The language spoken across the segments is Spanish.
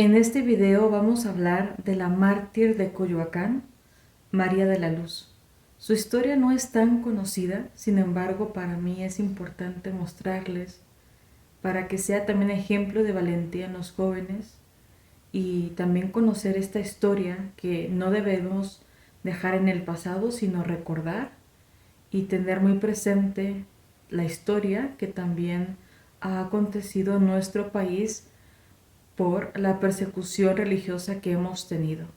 En este video vamos a hablar de la mártir de Coyoacán, María de la Luz. Su historia no es tan conocida, sin embargo para mí es importante mostrarles para que sea también ejemplo de valentía en los jóvenes y también conocer esta historia que no debemos dejar en el pasado, sino recordar y tener muy presente la historia que también ha acontecido en nuestro país por la persecución religiosa que hemos tenido.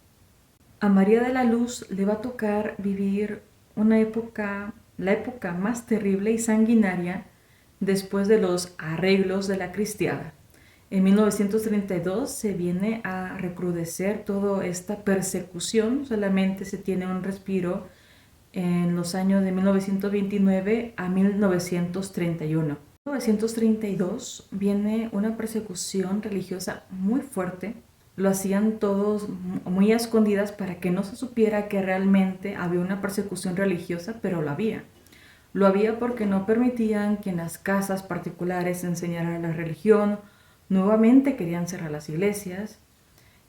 A María de la Luz le va a tocar vivir una época, la época más terrible y sanguinaria después de los arreglos de la Cristiada. En 1932 se viene a recrudecer toda esta persecución, solamente se tiene un respiro en los años de 1929 a 1931. En 1932 viene una persecución religiosa muy fuerte. Lo hacían todos muy a escondidas para que no se supiera que realmente había una persecución religiosa, pero lo había. Lo había porque no permitían que en las casas particulares se enseñara la religión. Nuevamente querían cerrar las iglesias.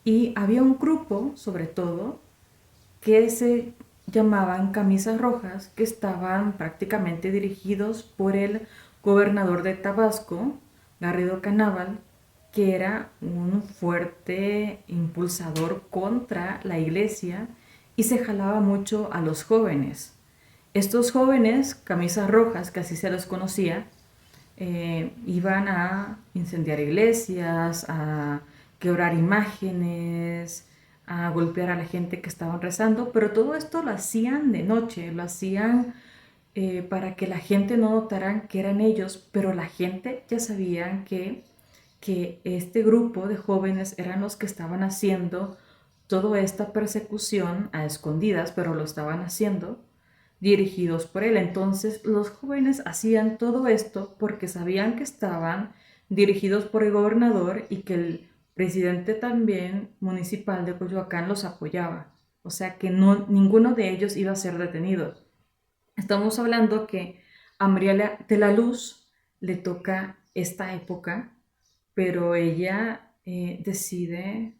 Y había un grupo, sobre todo, que se llamaban camisas rojas, que estaban prácticamente dirigidos por el gobernador de Tabasco, Garrido Canábal, que era un fuerte impulsador contra la iglesia y se jalaba mucho a los jóvenes. Estos jóvenes, camisas rojas, que así se los conocía, iban a incendiar iglesias, a quebrar imágenes, a golpear a la gente que estaban rezando, pero todo esto lo hacían de noche, lo hacían para que la gente no notara que eran ellos, pero la gente ya sabía que este grupo de jóvenes eran los que estaban haciendo toda esta persecución a escondidas, pero lo estaban haciendo dirigidos por él. Entonces los jóvenes hacían todo esto porque sabían que estaban dirigidos por el gobernador y que el presidente también municipal de Coyoacán los apoyaba. O sea que no, ninguno de ellos iba a ser detenido. Estamos hablando que a María de la Luz le toca esta época, pero ella decide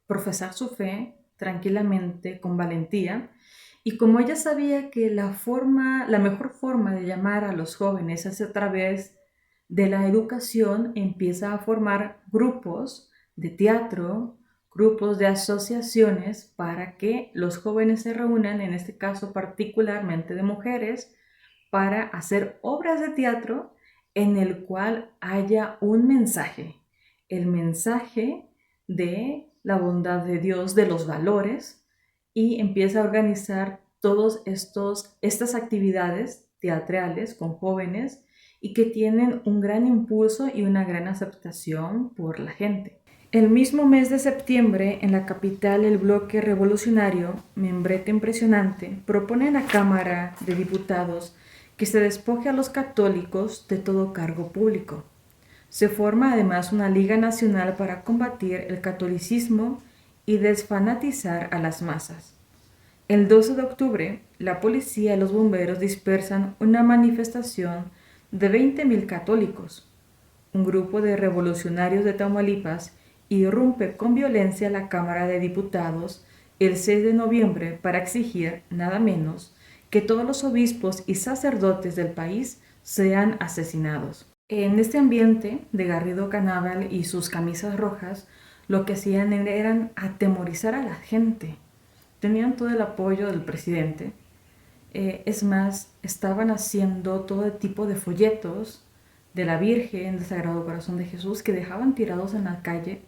profesar su fe tranquilamente, con valentía, y como ella sabía que la mejor forma de llamar a los jóvenes es a través de la educación, empieza a formar grupos de teatro, grupos de asociaciones para que los jóvenes se reúnan, en este caso particularmente de mujeres, para hacer obras de teatro en el cual haya un mensaje, el mensaje de la bondad de Dios, de los valores, y empieza a organizar todas estas actividades teatrales con jóvenes y que tienen un gran impulso y una gran aceptación por la gente. El mismo mes de septiembre, en la capital, el bloque revolucionario, membrete impresionante, propone a la Cámara de Diputados que se despoje a los católicos de todo cargo público. Se forma además una Liga Nacional para combatir el catolicismo y desfanatizar a las masas. El 12 de octubre, la policía y los bomberos dispersan una manifestación de 20,000 católicos. Un grupo de revolucionarios de Tamaulipas irrumpe con violencia la Cámara de Diputados el 6 de noviembre para exigir, nada menos, que todos los obispos y sacerdotes del país sean asesinados. En este ambiente de Garrido Canábal y sus camisas rojas, lo que hacían eran atemorizar a la gente. Tenían todo el apoyo del presidente. Es más, estaban haciendo todo tipo de folletos de la Virgen, del Sagrado Corazón de Jesús, que dejaban tirados en la calle,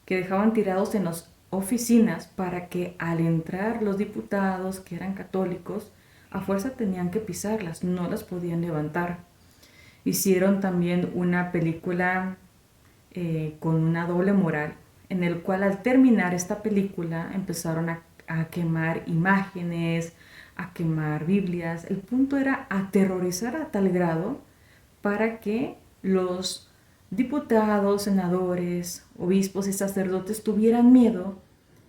que dejaban tirados en las oficinas para que al entrar los diputados que eran católicos, a fuerza tenían que pisarlas, no las podían levantar. Hicieron también una película con una doble moral, en el cual al terminar esta película empezaron a quemar imágenes, a quemar Biblias. El punto era aterrorizar a tal grado para que los diputados, senadores, obispos y sacerdotes tuvieran miedo,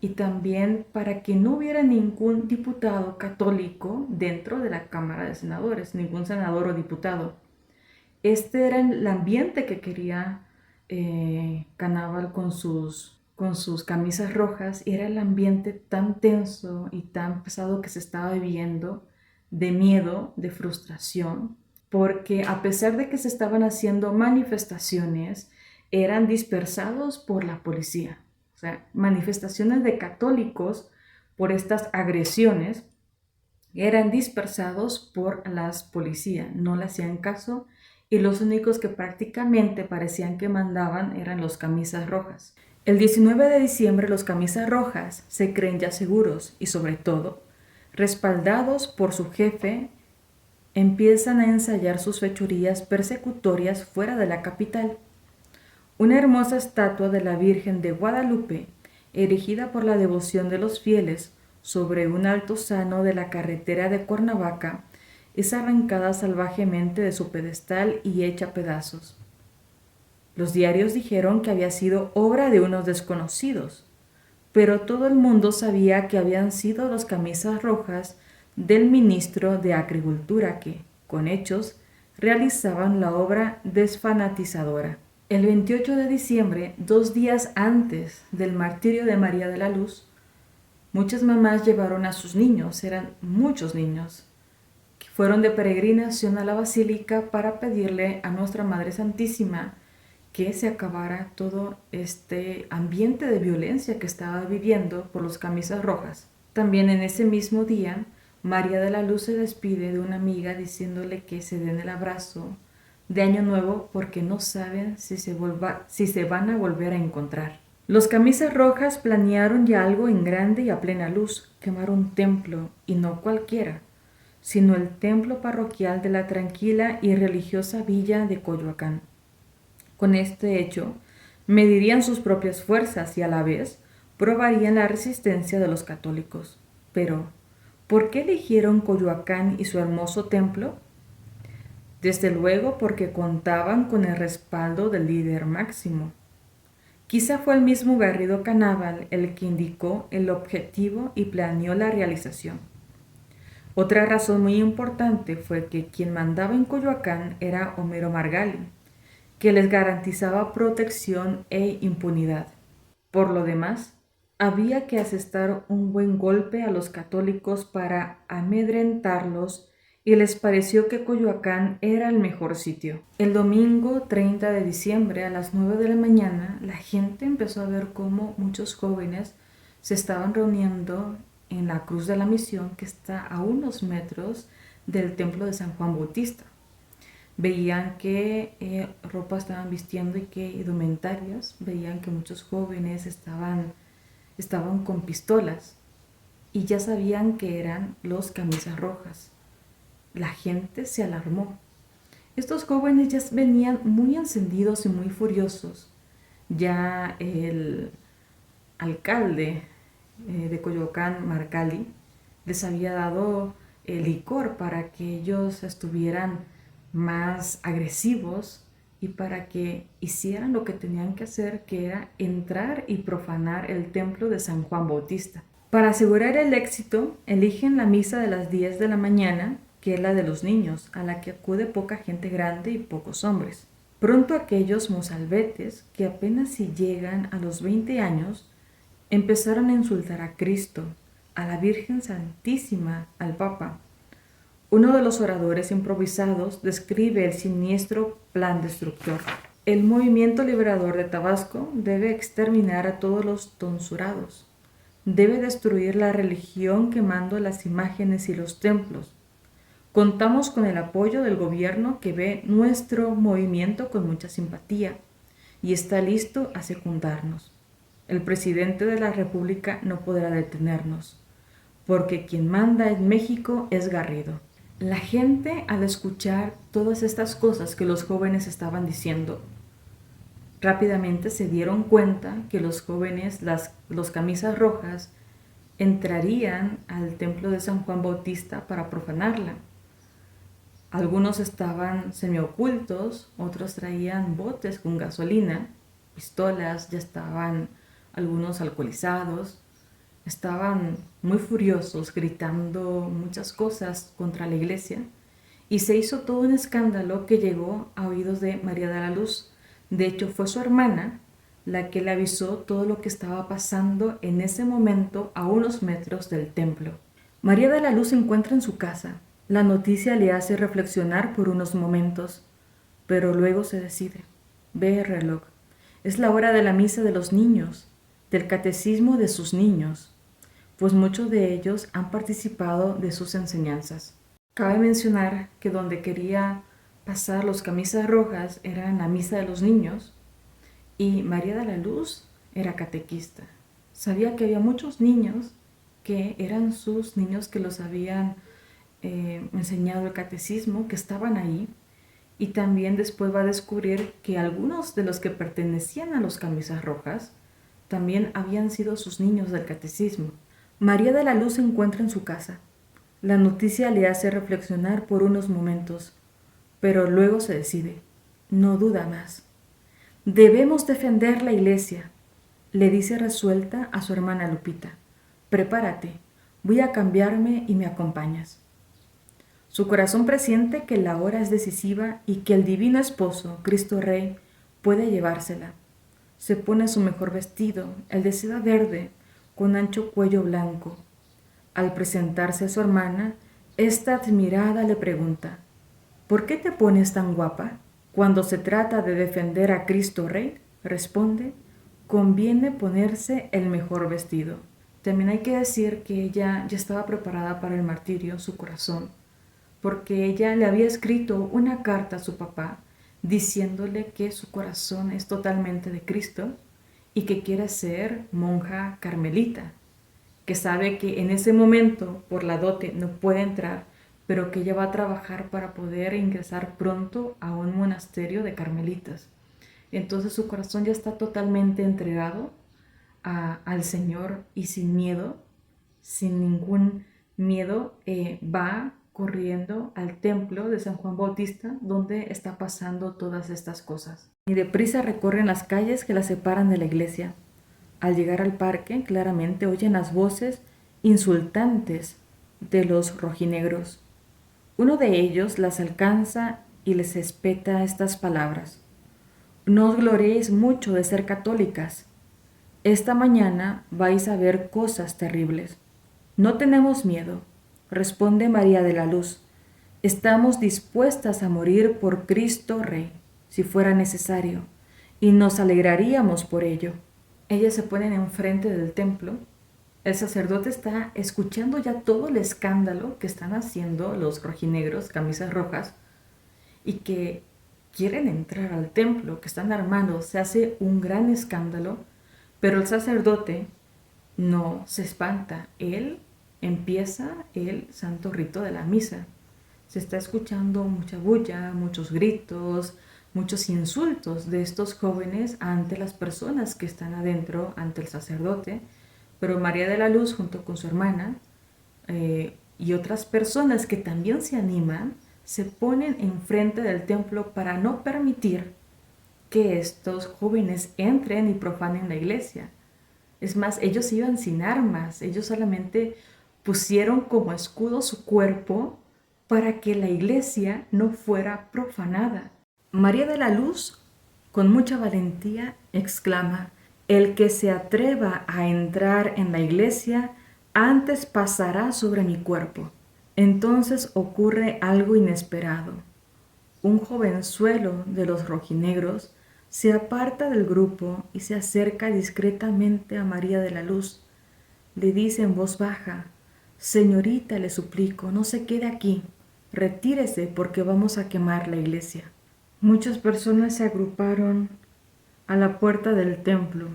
y también para que no hubiera ningún diputado católico dentro de la Cámara de Senadores, ningún senador o diputado. Este era el ambiente que quería Canábal con con sus camisas rojas, y era el ambiente tan tenso y tan pesado que se estaba viviendo, de miedo, de frustración, porque a pesar de que se estaban haciendo manifestaciones, eran dispersados por la policía. O sea, manifestaciones de católicos por estas agresiones eran dispersados por las policías, no le hacían caso, y los únicos que prácticamente parecían que mandaban eran los camisas rojas. El 19 de diciembre los camisas rojas se creen ya seguros y sobre todo, respaldados por su jefe, empiezan a ensayar sus fechorías persecutorias fuera de la capital. Una hermosa estatua de la Virgen de Guadalupe, erigida por la devoción de los fieles sobre un altozano de la carretera de Cuernavaca, es arrancada salvajemente de su pedestal y hecha a pedazos. Los diarios dijeron que había sido obra de unos desconocidos, pero todo el mundo sabía que habían sido los camisas rojas del ministro de Agricultura que, con hechos, realizaban la obra desfanatizadora. El 28 de diciembre, 2 días antes del martirio de María de la Luz, muchas mamás llevaron a sus niños, eran muchos niños, que fueron de peregrinación a la basílica para pedirle a nuestra Madre Santísima que se acabara todo este ambiente de violencia que estaba viviendo por los camisas rojas. También en ese mismo día, María de la Luz se despide de una amiga diciéndole que se den el abrazo de Año Nuevo porque no saben si se van a volver a encontrar. Los camisas rojas planearon ya algo en grande y a plena luz, quemar un templo, y no cualquiera, sino el templo parroquial de la tranquila y religiosa villa de Coyoacán. Con este hecho, medirían sus propias fuerzas y a la vez probarían la resistencia de los católicos. Pero, ¿por qué eligieron Coyoacán y su hermoso templo? Desde luego porque contaban con el respaldo del líder máximo. Quizá fue el mismo Garrido Canábal el que indicó el objetivo y planeó la realización. Otra razón muy importante fue que quien mandaba en Coyoacán era Homero Margali, que les garantizaba protección e impunidad. Por lo demás, había que asestar un buen golpe a los católicos para amedrentarlos y les pareció que Coyoacán era el mejor sitio. El domingo 30 de diciembre a las 9 de la mañana, la gente empezó a ver cómo muchos jóvenes se estaban reuniendo en la Cruz de la Misión, que está a unos metros del templo de San Juan Bautista. Veían qué ropa estaban vistiendo y qué indumentarias. Veían que muchos jóvenes estaban con pistolas y ya sabían que eran los camisas rojas. La gente se alarmó. Estos jóvenes ya venían muy encendidos y muy furiosos. Ya el alcalde de Coyoacán, Margali, les había dado licor para que ellos estuvieran más agresivos y para que hicieran lo que tenían que hacer, que era entrar y profanar el templo de San Juan Bautista. Para asegurar el éxito, eligen la misa de las 10 de la mañana, que es la de los niños, a la que acude poca gente grande y pocos hombres. Pronto aquellos mozalbetes, que apenas si llegan a los 20 años, empezaron a insultar a Cristo, a la Virgen Santísima, al Papa. Uno de los oradores improvisados describe el siniestro plan destructor. El movimiento liberador de Tabasco debe exterminar a todos los tonsurados. Debe destruir la religión quemando las imágenes y los templos. Contamos con el apoyo del gobierno que ve nuestro movimiento con mucha simpatía y está listo a secundarnos. El presidente de la República no podrá detenernos, porque quien manda en México es Garrido. La gente, al escuchar todas estas cosas que los jóvenes estaban diciendo, rápidamente se dieron cuenta que los jóvenes, los camisas rojas, entrarían al templo de San Juan Bautista para profanarla. Algunos estaban semiocultos, otros traían botes con gasolina, pistolas, ya estaban algunos alcoholizados, estaban muy furiosos, gritando muchas cosas contra la iglesia, y se hizo todo un escándalo que llegó a oídos de María de la Luz. De hecho, fue su hermana la que le avisó todo lo que estaba pasando en ese momento a unos metros del templo. María de la Luz se encuentra en su casa. La noticia le hace reflexionar por unos momentos, pero luego se decide. Ve el reloj. Es la hora de la misa de los niños, del catecismo de sus niños, pues muchos de ellos han participado de sus enseñanzas. Cabe mencionar que donde quería pasar los camisas rojas era en la misa de los niños y María de la Luz era catequista. Sabía que había muchos niños que eran sus niños que los habían enseñado el catecismo, que estaban ahí, y también después va a descubrir que algunos de los que pertenecían a los camisas rojas también habían sido sus niños del catecismo. María de la Luz se encuentra en su casa. La noticia le hace reflexionar por unos momentos, pero luego se decide. No duda más. Debemos defender la iglesia, le dice resuelta a su hermana Lupita. Prepárate, voy a cambiarme y me acompañas. Su corazón presiente que la hora es decisiva y que el divino esposo, Cristo Rey, puede llevársela. Se pone su mejor vestido, el de seda verde, con ancho cuello blanco. Al presentarse a su hermana, esta admirada le pregunta, ¿por qué te pones tan guapa? Cuando se trata de defender a Cristo Rey, responde, conviene ponerse el mejor vestido. También hay que decir que ella ya estaba preparada para el martirio, su corazón, porque ella le había escrito una carta a su papá diciéndole que su corazón es totalmente de Cristo y que quiere ser monja carmelita, que sabe que en ese momento por la dote no puede entrar, pero que ella va a trabajar para poder ingresar pronto a un monasterio de carmelitas. Entonces su corazón ya está totalmente entregado al Señor y sin miedo, sin ningún miedo, va corriendo al templo de San Juan Bautista donde está pasando todas estas cosas. Y deprisa recorren las calles que la separan de la iglesia. Al llegar al parque, claramente oyen las voces insultantes de los rojinegros. Uno de ellos las alcanza y les espeta estas palabras. No os gloriéis mucho de ser católicas. Esta mañana vais a ver cosas terribles. No tenemos miedo, responde María de la Luz. Estamos dispuestas a morir por Cristo Rey, si fuera necesario, y nos alegraríamos por ello. Ellas se ponen enfrente del templo. El sacerdote está escuchando ya todo el escándalo que están haciendo los rojinegros, camisas rojas, y que quieren entrar al templo, que están armados. Se hace un gran escándalo, pero el sacerdote no se espanta. Él empieza el santo rito de la misa. Se está escuchando mucha bulla, muchos gritos, muchos insultos de estos jóvenes ante las personas que están adentro, ante el sacerdote, pero María de la Luz junto con su hermana y otras personas que también se animan, se ponen enfrente del templo para no permitir que estos jóvenes entren y profanen la iglesia. Es más, ellos iban sin armas, ellos solamente pusieron como escudo su cuerpo para que la iglesia no fuera profanada. María de la Luz, con mucha valentía, exclama, el que se atreva a entrar en la iglesia antes pasará sobre mi cuerpo. Entonces ocurre algo inesperado. Un jovenzuelo de los rojinegros se aparta del grupo y se acerca discretamente a María de la Luz. Le dice en voz baja, señorita, le suplico, no se quede aquí, retírese porque vamos a quemar la iglesia. Muchas personas se agruparon a la puerta del templo.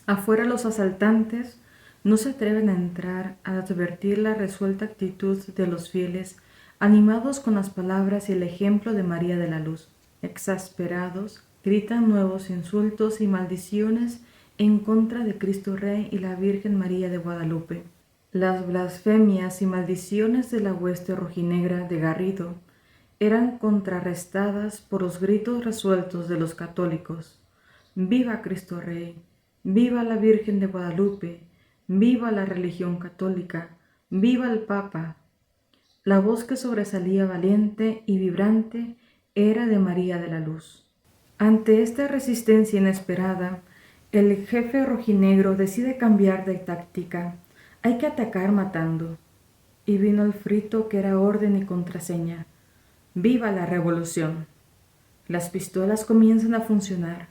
Afuera los asaltantes no se atreven a entrar al advertir la resuelta actitud de los fieles, animados con las palabras y el ejemplo de María de la Luz. Exasperados, gritan nuevos insultos y maldiciones en contra de Cristo Rey y la Virgen María de Guadalupe. Las blasfemias y maldiciones de la hueste rojinegra de Garrido eran contrarrestadas por los gritos resueltos de los católicos. ¡Viva Cristo Rey! ¡Viva la Virgen de Guadalupe! ¡Viva la religión católica! ¡Viva el Papa! La voz que sobresalía valiente y vibrante era de María de la Luz. Ante esta resistencia inesperada, El jefe rojinegro decide cambiar de táctica. Hay que atacar matando. Y vino el frito que era orden y contraseña. ¡Viva la revolución! Las pistolas comienzan a funcionar.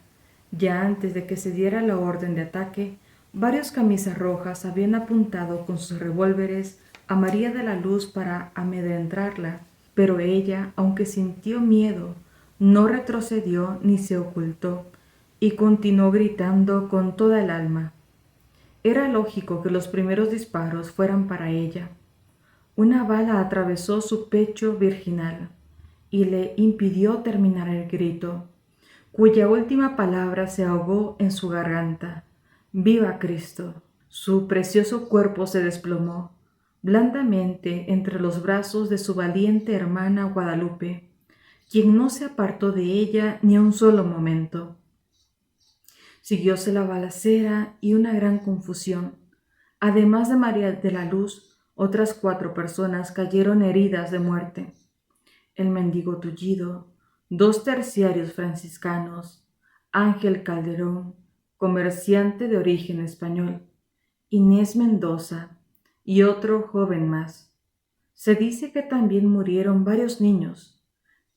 Ya antes de que se diera la orden de ataque, varios camisas rojas habían apuntado con sus revólveres a María de la Luz para amedrentarla, pero ella, aunque sintió miedo, no retrocedió ni se ocultó, y continuó gritando con toda el alma. Era lógico que los primeros disparos fueran para ella. Una bala atravesó su pecho virginal y le impidió terminar el grito, cuya última palabra se ahogó en su garganta. ¡Viva Cristo! Su precioso cuerpo se desplomó blandamente entre los brazos de su valiente hermana Guadalupe, quien no se apartó de ella ni un solo momento. Siguióse la balacera y una gran confusión. Además de María de la Luz, otras 4 personas cayeron heridas de muerte. El mendigo Tullido, 2 terciarios franciscanos, Ángel Calderón, comerciante de origen español, Inés Mendoza y otro joven más. Se dice que también murieron varios niños,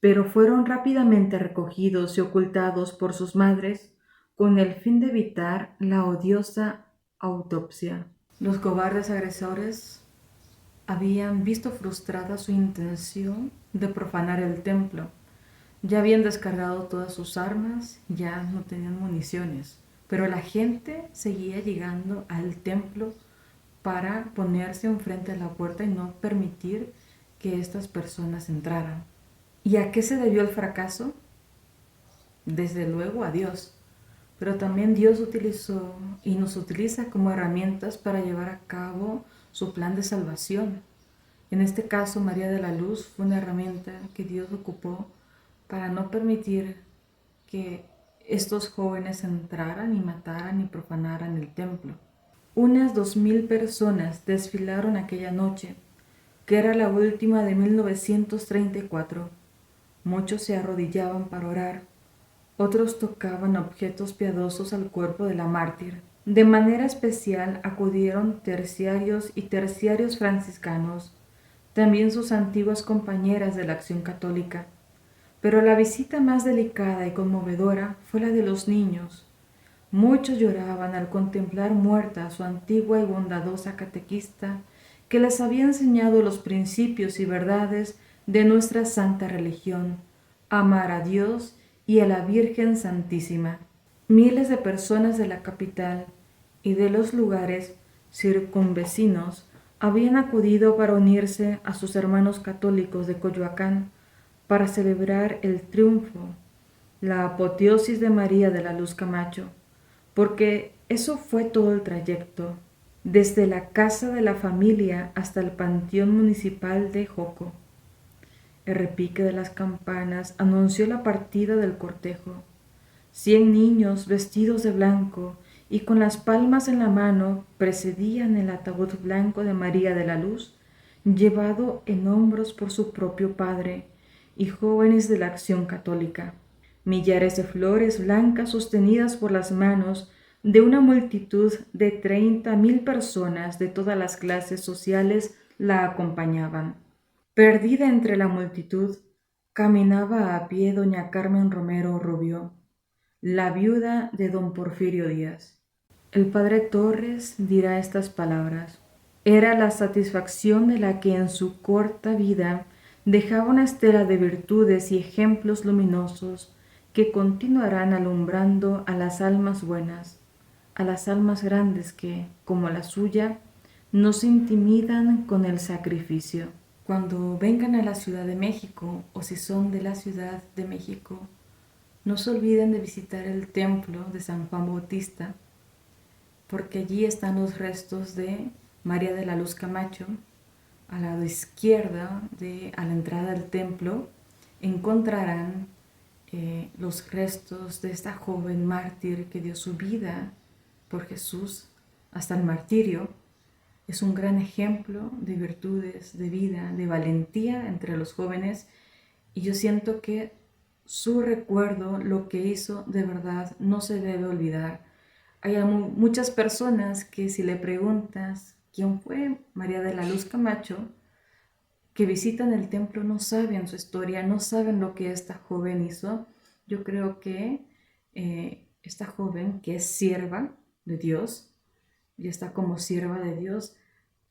pero fueron rápidamente recogidos y ocultados por sus madres con el fin de evitar la odiosa autopsia. Los cobardes agresores habían visto frustrada su intención de profanar el templo. Ya habían descargado todas sus armas, ya no tenían municiones, pero la gente seguía llegando al templo para ponerse enfrente de la puerta y no permitir que estas personas entraran. ¿Y a qué se debió el fracaso? Desde luego a Dios, pero también Dios utilizó y nos utiliza como herramientas para llevar a cabo su plan de salvación. En este caso, María de la Luz fue una herramienta que Dios ocupó para no permitir que estos jóvenes entraran y mataran y profanaran el templo. Unas 2000 personas desfilaron aquella noche, que era la última de 1934. Muchos se arrodillaban para orar, otros tocaban objetos piadosos al cuerpo de la mártir. De manera especial acudieron terciarios y terciarios franciscanos, también sus antiguas compañeras de la Acción Católica. Pero la visita más delicada y conmovedora fue la de los niños. Muchos lloraban al contemplar muerta a su antigua y bondadosa catequista, que les había enseñado los principios y verdades de nuestra santa religión, amar a Dios y a la Virgen Santísima. Miles de personas de la capital y de los lugares circunvecinos habían acudido para unirse a sus hermanos católicos de Coyoacán para celebrar el triunfo, la apoteosis de María de la Luz Camacho, porque eso fue todo el trayecto, desde la casa de la familia hasta el panteón municipal de Joco. El repique de las campanas anunció la partida del cortejo. 100 niños vestidos de blanco y con las palmas en la mano precedían el ataúd blanco de María de la Luz, llevado en hombros por su propio padre y jóvenes de la Acción Católica. Millares de flores blancas sostenidas por las manos de una multitud de 30,000 personas de todas las clases sociales la acompañaban. Perdida entre la multitud, caminaba a pie doña Carmen Romero Rubio, la viuda de don Porfirio Díaz. El padre Torres dirá estas palabras: era la satisfacción de la que en su corta vida dejaba una estela de virtudes y ejemplos luminosos que continuarán alumbrando a las almas buenas, a las almas grandes que, como la suya, no se intimidan con el sacrificio. Cuando vengan a la Ciudad de México, o si son de la Ciudad de México, no se olviden de visitar el templo de San Juan Bautista, porque allí están los restos de María de la Luz Camacho. A la lado izquierda, a la entrada del templo, encontrarán los restos de esta joven mártir que dio su vida por Jesús hasta el martirio. Es un gran ejemplo de virtudes, de vida, de valentía entre los jóvenes, y yo siento que su recuerdo, lo que hizo de verdad, no se debe olvidar. Hay muchas personas que si le preguntas quién fue María de la Luz Camacho, que visitan el templo no saben su historia, no saben lo que esta joven hizo. Yo creo que esta joven, que es sierva de Dios, y está como sierva de Dios,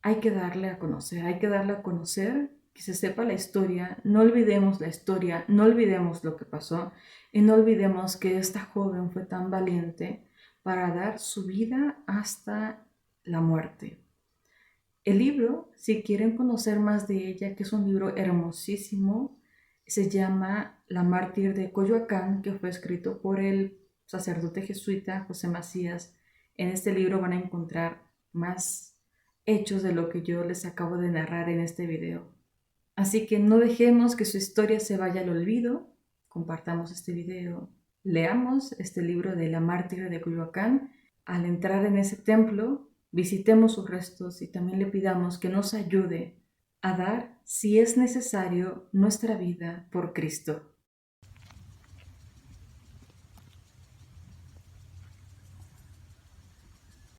hay que darle a conocer, hay que darle a conocer, que se sepa la historia, no olvidemos la historia, no olvidemos lo que pasó y no olvidemos que esta joven fue tan valiente para dar su vida hasta la muerte. El libro, si quieren conocer más de ella, que es un libro hermosísimo, se llama La mártir de Coyoacán, que fue escrito por el sacerdote jesuita José Macías. En este libro van a encontrar más hechos de lo que yo les acabo de narrar en este video. Así que no dejemos que su historia se vaya al olvido, compartamos este video, leamos este libro de La mártir de Coyoacán. Al entrar en ese templo, visitemos sus restos y también le pidamos que nos ayude a dar, si es necesario, nuestra vida por Cristo.